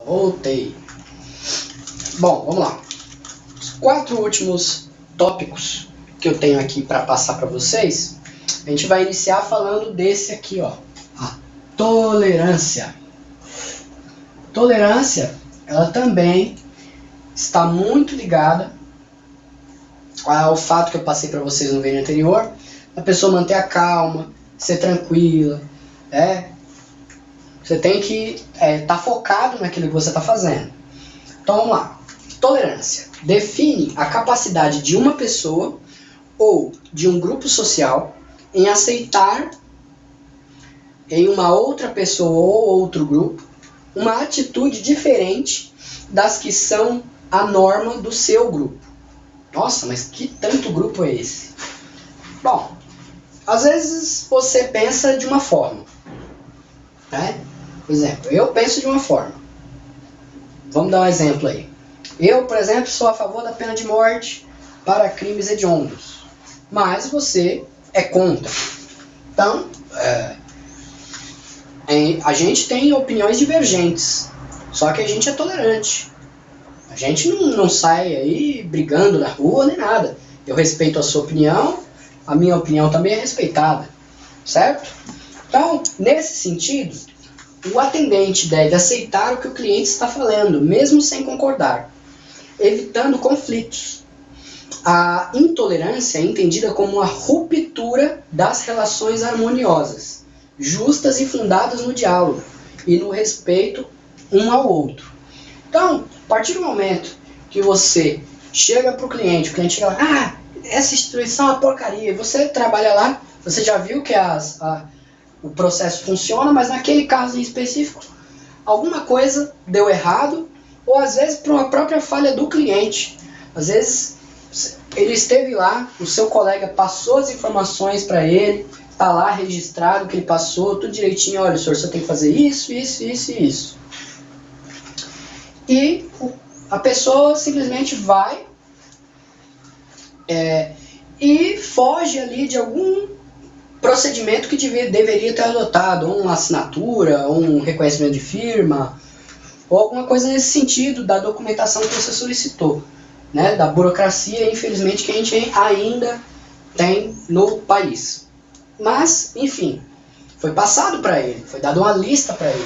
Voltei. Bom, vamos lá. Os 4 últimos tópicos que eu tenho aqui para passar para vocês, a gente vai iniciar falando desse aqui, ó, a tolerância. Tolerância, ela também está muito ligada ao fato que eu passei para vocês no vídeo anterior, a pessoa manter a calma, ser tranquila, Você tem que estar focado naquilo que você está fazendo. Então vamos lá. Tolerância define a capacidade de uma pessoa ou de um grupo social em aceitar em uma outra pessoa ou outro grupo uma atitude diferente das que são a norma do seu grupo. Nossa, mas que tanto grupo é esse? Bom, às vezes você pensa de uma forma, Por exemplo, eu penso de uma forma. Vamos dar um exemplo aí. Eu, por exemplo, sou a favor da pena de morte para crimes hediondos. Mas você é contra. Então, a gente tem opiniões divergentes. Só que a gente é tolerante. A gente não sai aí brigando na rua nem nada. Eu respeito a sua opinião, a minha opinião também é respeitada. Certo? Então, nesse sentido, o atendente deve aceitar o que o cliente está falando, mesmo sem concordar, evitando conflitos. A intolerância é entendida como a ruptura das relações harmoniosas, justas e fundadas no diálogo e no respeito um ao outro. Então, a partir do momento que você chega para o cliente chega lá, essa instituição é uma porcaria, você trabalha lá, você já viu que o processo funciona, mas naquele caso em específico, alguma coisa deu errado, ou às vezes por uma própria falha do cliente. Às vezes ele esteve lá, o seu colega passou as informações para ele, está lá registrado que ele passou, tudo direitinho, olha, senhor, você tem que fazer isso, isso, isso e isso. E a pessoa simplesmente vai e foge ali de algum procedimento que deveria ter adotado, ou uma assinatura, ou um reconhecimento de firma, ou alguma coisa nesse sentido da documentação que você solicitou, da burocracia, infelizmente, que a gente ainda tem no país. Mas, enfim, foi passado para ele, foi dado uma lista para ele,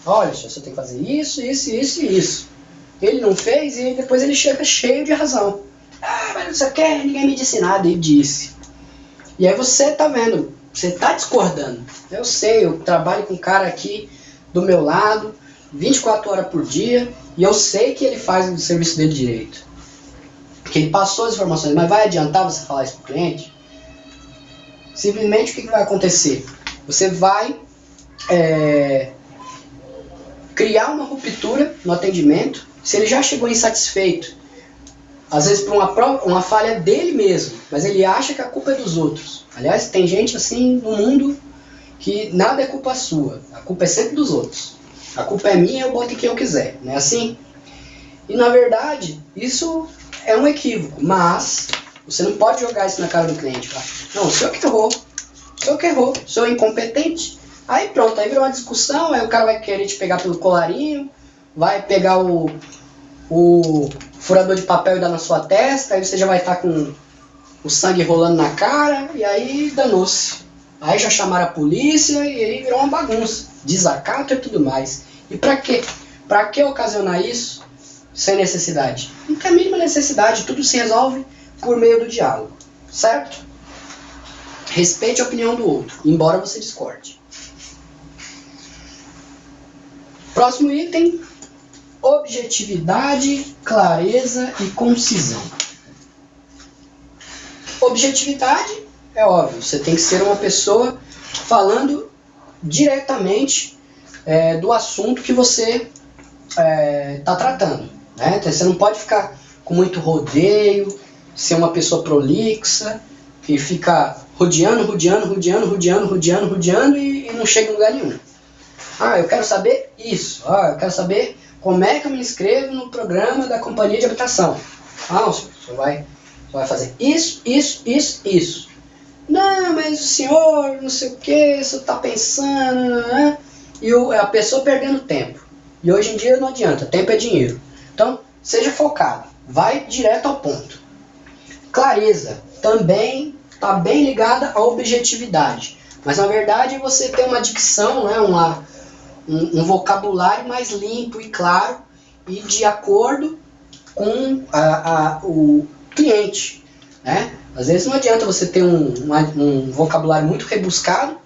Olha, você tem que fazer isso, isso, isso e isso. Ele não fez e depois ele chega cheio de razão. Mas não sei o que, ninguém me disse nada, ele disse. E aí você tá vendo, você tá discordando. Eu sei, eu trabalho com um cara aqui do meu lado, 24 horas por dia, e eu sei que ele faz o serviço dele direito. Que ele passou as informações, mas vai adiantar você falar isso pro cliente? Simplesmente o que vai acontecer? Você vai criar uma ruptura no atendimento. Se ele já chegou insatisfeito, às vezes por uma falha dele mesmo, mas ele acha que a culpa é dos outros. Aliás, tem gente assim no mundo que nada é culpa sua, a culpa é sempre dos outros. A culpa é minha, eu boto em quem eu quiser, não é assim? E na verdade, isso é um equívoco, mas você não pode jogar isso na cara do cliente. Não, o senhor que errou, o senhor é incompetente. Aí pronto, aí virou uma discussão, aí o cara vai querer te pegar pelo colarinho, vai pegar o furador de papel e dar na sua testa, aí você já vai estar com o sangue rolando na cara, e aí danou-se. Aí já chamaram a polícia e aí virou uma bagunça, desacato e tudo mais. E pra quê? Pra que ocasionar isso sem necessidade? Não tem a mínima necessidade, tudo se resolve por meio do diálogo, certo? Respeite a opinião do outro, embora você discorde. Próximo item: objetividade, clareza e concisão. Objetividade é óbvio, você tem que ser uma pessoa falando diretamente do assunto que você está tratando. Então, você não pode ficar com muito rodeio, ser uma pessoa prolixa, que fica rodeando e não chega em lugar nenhum. Eu quero saber isso, eu quero saber como é que eu me inscrevo no programa da companhia de habitação. O senhor vai fazer isso. Não, mas o senhor, não sei o que, o senhor está pensando, e a pessoa perdendo tempo. E hoje em dia não adianta, tempo é dinheiro. Então, seja focado, vai direto ao ponto. Clareza também está bem ligada à objetividade. Mas na verdade você tem uma dicção, né, um vocabulário mais limpo e claro e de acordo com o cliente. Né? Às vezes não adianta você ter um vocabulário muito rebuscado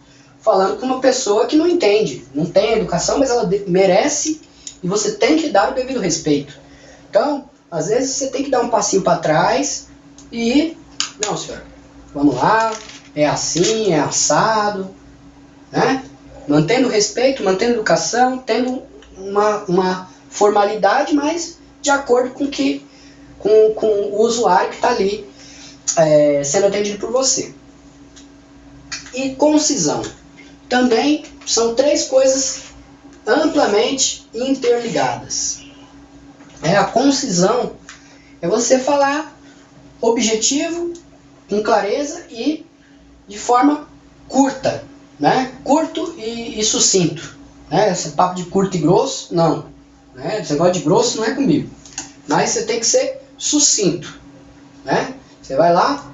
falando com uma pessoa que não entende, não tem educação, mas ela merece e você tem que dar o devido respeito. Então, às vezes você tem que dar um passinho para trás e, não senhor, vamos lá, é assim, é assado, né? Mantendo respeito, mantendo educação, tendo uma formalidade, mas de acordo com o usuário que está ali sendo atendido por você. E concisão. Também são três coisas amplamente interligadas. A concisão é você falar objetivo, com clareza e de forma curta, né? Curto e sucinto. Né? Esse papo de curto e grosso, não. Né? Esse negócio de grosso não é comigo. Mas você tem que ser sucinto. Né? Você vai lá,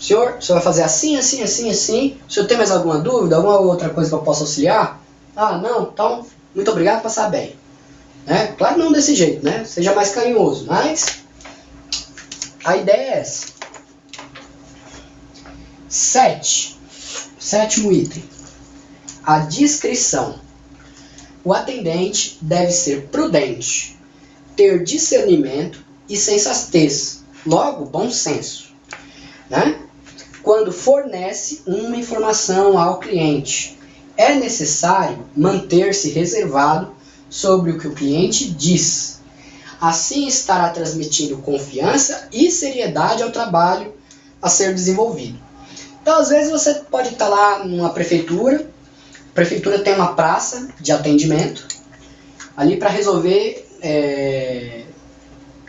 senhor, você vai fazer assim, assim, assim, assim. O senhor tem mais alguma dúvida, alguma outra coisa que eu possa auxiliar? Ah, não, então, muito obrigado, passar bem. Né? Claro, não desse jeito, né? Seja mais carinhoso, mas a ideia é essa. 7. Sétimo item. A discrição. O atendente deve ser prudente, ter discernimento e sensatez, logo bom senso, né? Quando fornece uma informação ao cliente, é necessário manter-se reservado sobre o que o cliente diz. Assim estará transmitindo confiança e seriedade ao trabalho a ser desenvolvido. Então, às vezes você pode estar lá numa prefeitura, a prefeitura tem uma praça de atendimento ali para resolver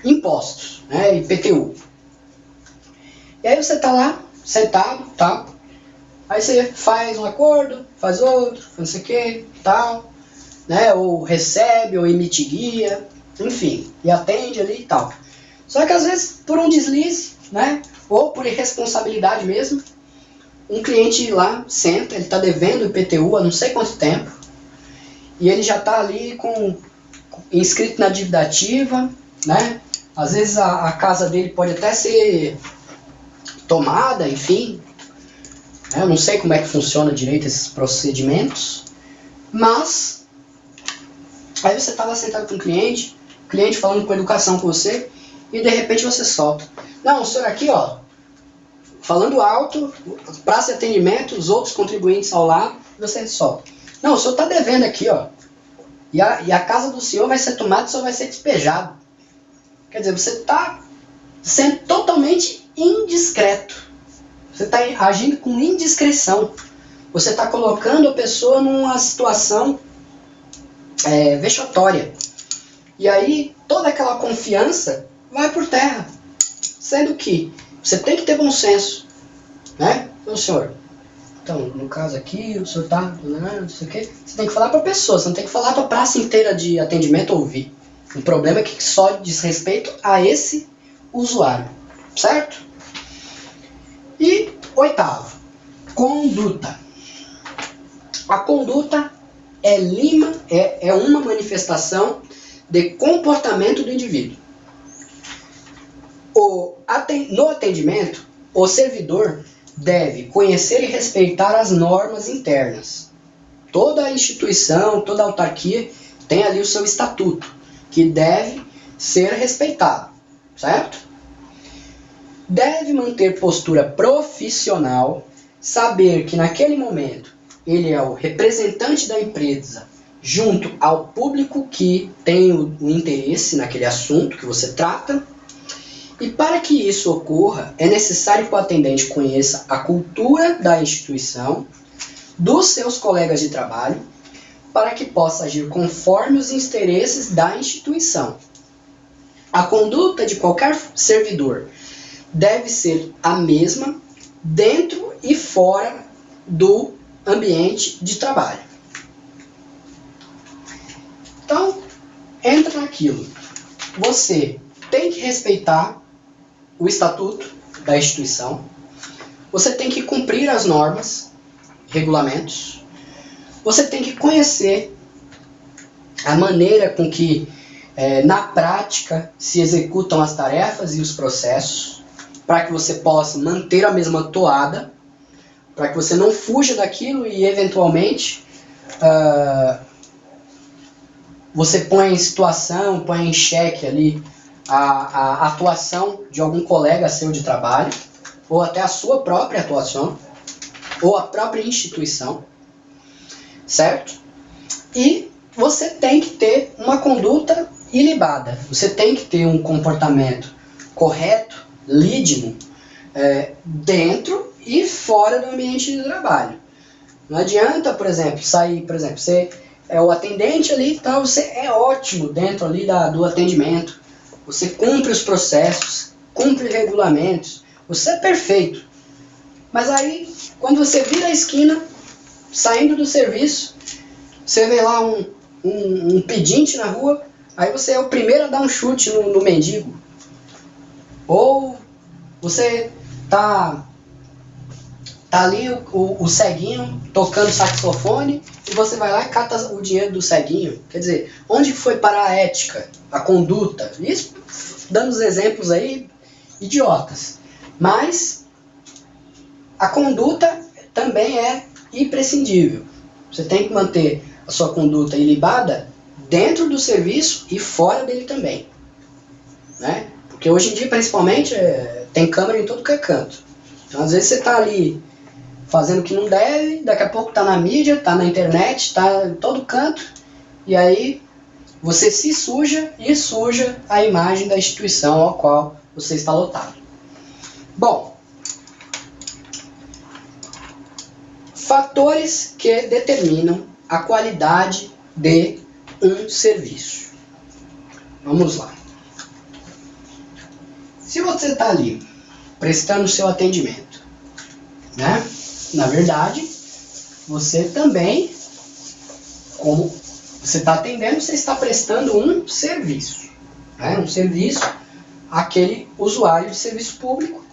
impostos, né, IPTU. E aí você está lá, sentado, tal, aí você faz um acordo, faz outro, não sei o que, tal, né, ou recebe, ou emite guia, enfim, e atende ali e tal. Só que às vezes por um deslize, né, ou por irresponsabilidade mesmo, um cliente lá senta, ele está devendo o IPTU há não sei quanto tempo, e ele já está ali inscrito na dívida ativa, né? Às vezes a casa dele pode até ser tomada, enfim. Né? Eu não sei como é que funciona direito esses procedimentos, mas aí você está lá sentado com o cliente falando com educação com você, e de repente você solta. Não, o senhor aqui, ó, falando alto, praça de atendimento, os outros contribuintes ao lado, você solta. Não, o senhor está devendo aqui, ó. E a casa do senhor vai ser tomada, o senhor vai ser despejado. Quer dizer, você está sendo totalmente indiscreto. Você está agindo com indiscrição. Você está colocando a pessoa numa situação vexatória. E aí, toda aquela confiança vai por terra. Sendo que você tem que ter bom senso, né? Então, senhor, no caso aqui, o senhor tá, não sei o quê. Você tem que falar para a pessoa, você não tem que falar para a praça inteira de atendimento ouvir. O problema é que só diz respeito a esse usuário, certo? E 8º, conduta. A conduta é uma manifestação de comportamento do indivíduo. No atendimento, o servidor deve conhecer e respeitar as normas internas. Toda instituição, toda autarquia tem ali o seu estatuto, que deve ser respeitado, certo? Deve manter postura profissional, saber que naquele momento ele é o representante da empresa junto ao público que tem o interesse naquele assunto que você trata. E para que isso ocorra, é necessário que o atendente conheça a cultura da instituição, dos seus colegas de trabalho, para que possa agir conforme os interesses da instituição. A conduta de qualquer servidor deve ser a mesma dentro e fora do ambiente de trabalho. entra naquilo. Você tem que respeitar o estatuto da instituição, você tem que cumprir as normas, regulamentos, você tem que conhecer a maneira com que, na prática, se executam as tarefas e os processos, para que você possa manter a mesma toada, para que você não fuja daquilo e, eventualmente, você põe em situação, põe em xeque ali a atuação de algum colega seu de trabalho, ou até a sua própria atuação, ou a própria instituição, certo? E você tem que ter uma conduta ilibada, você tem que ter um comportamento correto, lídimo, dentro e fora do ambiente de trabalho. Não adianta, por exemplo, você é o atendente ali, então você é ótimo dentro ali do atendimento, você cumpre os processos, cumpre regulamentos, você é perfeito. Mas aí, quando você vira a esquina, saindo do serviço, você vê lá um pedinte na rua, aí você é o primeiro a dar um chute no mendigo. Ou você tá ali o ceguinho tocando saxofone e você vai lá e cata o dinheiro do ceguinho. Quer dizer, onde foi parar a ética, a conduta? Isso dando os exemplos aí idiotas. Mas a conduta também é imprescindível. Você tem que manter a sua conduta ilibada dentro do serviço e fora dele também. Né? Porque hoje em dia, principalmente, tem câmera em todo que é canto. Então, às vezes você está ali fazendo o que não deve, daqui a pouco está na mídia, está na internet, está em todo canto, e aí você se suja e suja a imagem da instituição ao qual você está lotado. Bom, fatores que determinam a qualidade de um serviço. Vamos lá. Se você está ali prestando seu atendimento, né? Na verdade, você também, como você está atendendo, você está prestando um serviço, né? Um serviço àquele usuário de serviço público,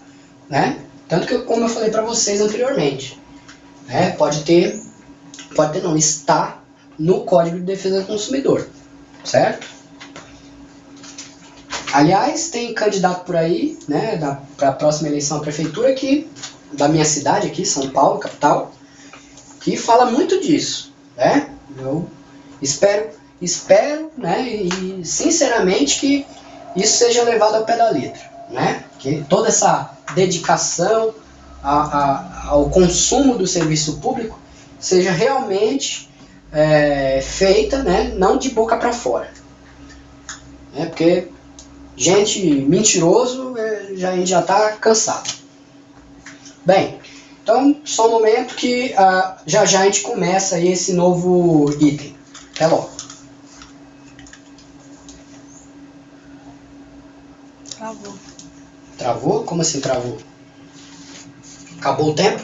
né? Tanto que, como eu falei para vocês anteriormente, né? Está no Código de Defesa do Consumidor, certo? Aliás, tem candidato por aí, né, para a próxima eleição à prefeitura da minha cidade aqui, São Paulo, capital, que fala muito disso, né? Eu espero, né, e sinceramente que isso seja levado ao pé da letra, né? Que toda essa dedicação ao consumo do serviço público seja realmente feita, né, não de boca para fora, né? Porque gente mentiroso a gente já está cansado. Bem, então só um momento que já a gente começa aí esse novo item. Até logo. Travou. Travou? Como assim travou? Acabou o tempo?